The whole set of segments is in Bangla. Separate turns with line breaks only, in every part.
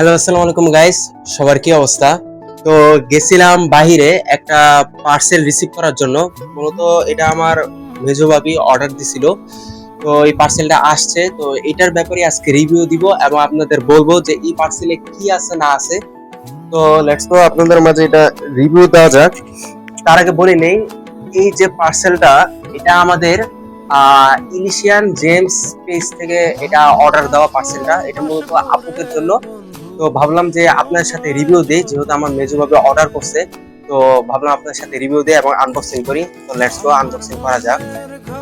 হ্যালো, আসসালামু আলাইকুম গাইস। সবার কি অবস্থা? তো গেছিলাম বাহিরে একটা পার্সেল রিসিভ করার জন্য। মূলত এটা আমার মেজো ভাবি অর্ডার দিছিল। তো এই পার্সেলটা আসছে, তো এটার ব্যাপারে আজকে রিভিউ দিব এবং আপনাদের বলবো যে এই পার্সেলে কি আছে না আছে। তো লেটস গো, আপনাদের মাঝে এটা রিভিউ দেওয়া যাক। তার আগে বলে নেই, এই যে পার্সেলটা, এটা আমাদের ইলিশিয়ান জেমস পেজ থেকে এটা অর্ডার দেওয়া পার্সেলটা। এটা মূলত আপুদের জন্য। তো ভাবলাম যে আপনার সাথে রিভিউ দেই, যেহেতু আমার মেজো ভাবে অর্ডার করছে। তো ভাবলাম আপনার সাথে রিভিউ দেই এবং আনবক্সিং করি। তো লেটস গো, আনবক্সিং করা যাক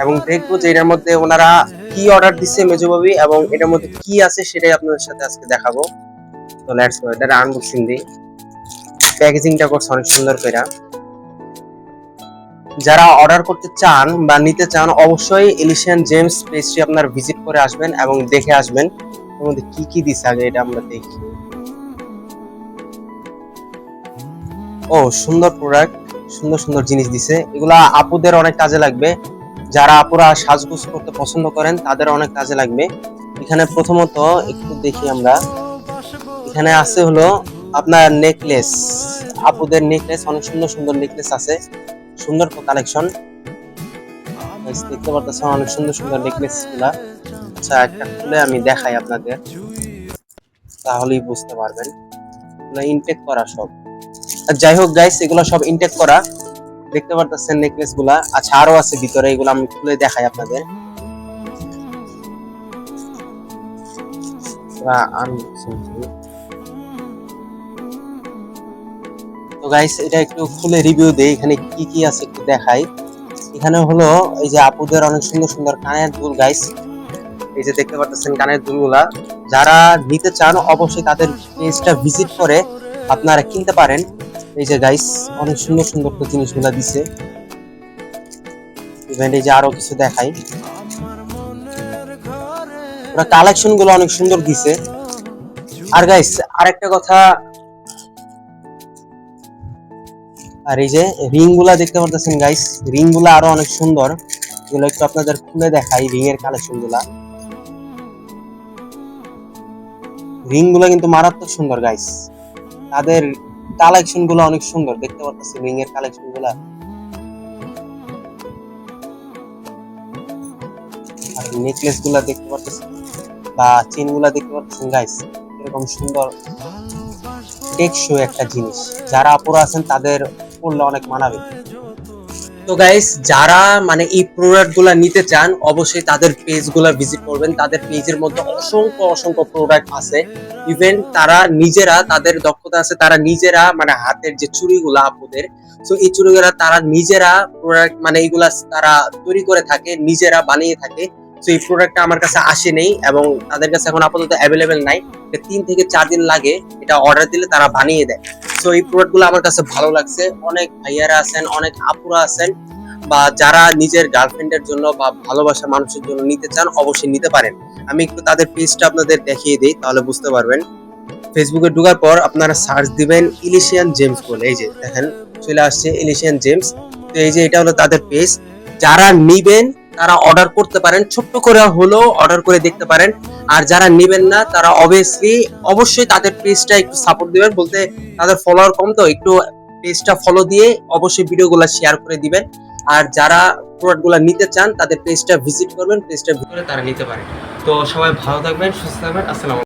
এবং দেখবো যে এটার মধ্যে ওনারা কি অর্ডার দিচ্ছে মেজো ভাবি এবং এটার মধ্যে কি আছে সেটাই আপনাদের সাথে আজকে দেখাবো। তো লেটস গো, এটা আনবক্সিং দিই। প্যাকেজিংটা করছে অনেক সুন্দর করে। যারা অর্ডার করতে চান বা নিতে চান, অবশ্যই এলিশিয়ান জেমস পেজটি আপনার ভিজিট করে আসবেন এবং দেখে আসবেন এর মধ্যে কি কি দিচ্ছে। আগে এটা আমরা দেখি। ও, সুন্দর প্রোডাক্ট, সুন্দর সুন্দর জিনিস দিছে। এগুলা আপুদের অনেক কাজে লাগবে। যারা আপুরা সাজগোজ করতে পছন্দ করেন তাদের অনেক কাজে লাগবে। এখানে প্রথমত একটু দেখি আমরা। এখানে আছে হলো আপনার নেকলেস। আপুদের নেকলেস, অনেক সুন্দর সুন্দর নেকলেস আছে। সুন্দর কালেকশন দেখতে পারতেছেন, অনেক সুন্দর সুন্দর নেকলেস গুলা। আচ্ছা, একটা খুলে আমি দেখাই আপনাদের, তাহলেই বুঝতে পারবেন। ইনটেক করা সব। আর যাই হোক গাইস, এগুলো সব ইনটেক করা। দেখতে পারতেছেন নেকলেস গুলা। আচ্ছা, আরো আছে ভিতরে, এগুলো আমি খুলে দেখাই আপনাদের। তো গাইস, এটা একটু খুলে রিভিউ দেই, এখানে কি কি আছে একটু দেখাই। এখানে হলো এই যে আপুদের অনেক সুন্দর সুন্দর কানের দুল গাইস। এই যে দেখতে পাচ্ছেন কানের দুলগুলা। যারা নিতে চান অবশ্যই তাদের পেজটা ভিজিট করে আপনারা কিনতে পারেন। এই যে গাইস, অনেক সুন্দর সুন্দর তো জিনিসগুলা দিছে। ইভেন্ট এই যে আরো কিছু দেখাই। ওরা কালেকশন গুলো অনেক সুন্দর দিছে। আর গাইস, আরেকটা কথা, আর এই যে রিং গুলা দেখতে পাচ্ছেন গাইস, রিং গুলা আরো অনেক সুন্দর। এগুলো একটু আপনাদের খুলে দেখাই, রিং এর কালেকশন গুলা। রিং গুলা কিন্তু মারাত্মক সুন্দর গাইস। তাদের কালেকশন গুলো অনেক সুন্দর, দেখতে পাচ্ছেন রিং এর কালেকশন গুলা। আর নেকলেস গুলা দেখতে পাচ্ছেন বা চেন গুলা দেখতে পাচ্ছেন গাইস, এরকম সুন্দর টেকসই একটা জিনিস। যারা আপুরা আছেন তাদের পড়লে অনেক মানাবে। তো গাইস, যারা মানে এই প্রোডাক্ট গুলা নিতে চান অবশ্যই তাদের পেজ গুলা ভিজিট করবেন। তাদের পেজের মধ্যে অসংখ্য অসংখ্য প্রোডাক্ট আছে। ইভেন তারা নিজেরা, তাদের দক্ষতা আছে, তারা নিজেরা মানে হাতের যে চুড়িগুলা আপুদের, তো এই চুড়িগুলা তারা নিজেরা প্রোডাক্ট মানে এইগুলা তারা তৈরি করে থাকে, নিজেরা বানিয়ে থাকে। তো এই প্রোডাক্টটা আমার কাছে আসে নেই এবং তাদের কাছে এখন আপাতত অ্যাভেলেবেল নাই। 3 থেকে 4 দিন লাগে, এটা অর্ডার দিলে তারা বানিয়ে দেয়। তো এই প্রোডাক্ট গুলো আমার কাছে ভালো লাগছে। অনেক ভাইয়ারা আছেন, অনেক আপুরা আছেন, বা যারা নিজের গার্লফ্রেন্ডের জন্য বা ভালোবাসা মানুষের জন্য নিতে চান অবশ্যই নিতে পারেন। আমি একটু তাদের পেজটা আপনাদের দেখিয়ে দিই, তাহলে বুঝতে পারবেন। ফেসবুকে ঢোকার পর আপনারা সার্চ দিবেন ইলিশিয়ান জেমস বলে, এই যে দেখেন চলে আসছে ইলিশিয়ান জেমস। তো এই যে এটা হলো তাদের পেজ। যারা নিবেন তারা অর্ডার করতে পারেন, ছোট্ট করে হলেও অর্ডার করে দেখতে পারেন। আর যারা নিবেন না তারা অবশ্যই তাদের পেজটা একটু সাপোর্ট দিবেন। বলতে তাদের ফলোয়ার কম, তো একটু পেজটা ফলো দিয়ে অবশ্যই ভিডিওগুলো শেয়ার করে দিবেন। আর যারা প্রোডাক্টগুলো নিতে চান তাদের পেজটা ভিজিট করবেন, পেজটা ভিজিট করে তারা নিতে পারে। তো সবাই ভালো থাকবেন, সুস্থ থাকবেন। আসসালামু আলাইকুম।